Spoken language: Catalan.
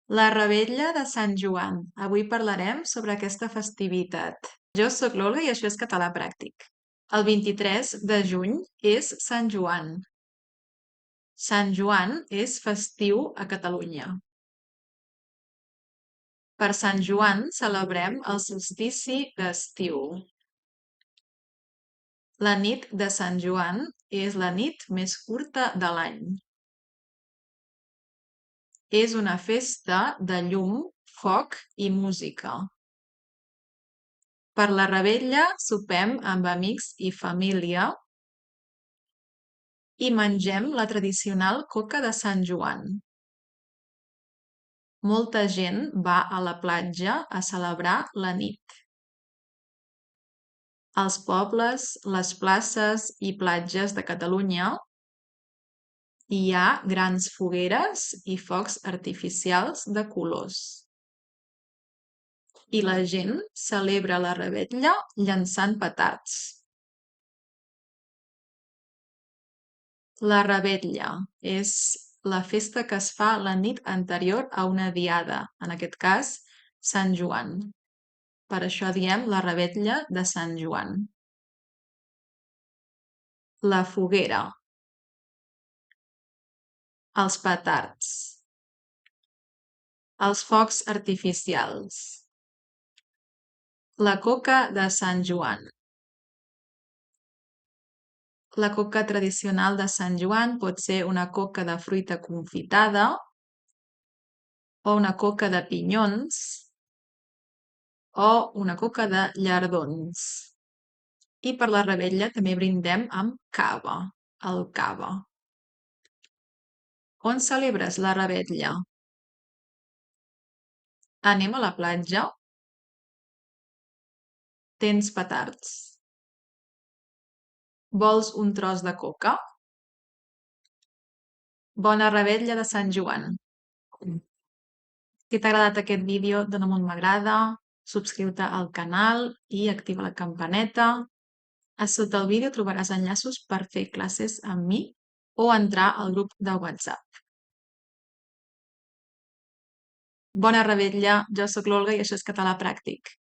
La revetlla de Sant Joan. Avui parlarem sobre aquesta festivitat. Jo sóc l'Olga i això és Català Pràctic. El 23 de juny és Sant Joan. Sant Joan és festiu a Catalunya. Per Sant Joan celebrem el solstici d'estiu. La nit de Sant Joan és la nit més curta de l'any. És una festa de llum, foc i música. Per la revetlla sopem amb amics i família i mengem la tradicional coca de Sant Joan. Molta gent va a la platja a celebrar la nit. Als pobles, les places i platges de Catalunya hi ha grans fogueres i focs artificials de colors. I la gent celebra la revetlla llançant petards. La revetlla és la festa que es fa la nit anterior a una diada, en aquest cas, Sant Joan. Per això diem la revetlla de Sant Joan. La foguera. Els petards. Els focs artificials. La coca de Sant Joan. La coca tradicional de Sant Joan pot ser una coca de fruita confitada o una coca de pinyons o una coca de llardons. I per la revetlla també brindem amb cava, el cava. On celebres la revetlla? Anem a la platja? Tens petards? Vols un tros de coca? Bona revetlla de Sant Joan! Si t'ha agradat aquest vídeo, dona'm un m'agrada, subscriu-te al canal i activa la campaneta. A sota el vídeo trobaràs enllaços per fer classes amb mi o entrar al grup de WhatsApp. Bona revetlla, jo sóc l'Olga i això és Català Pràctic.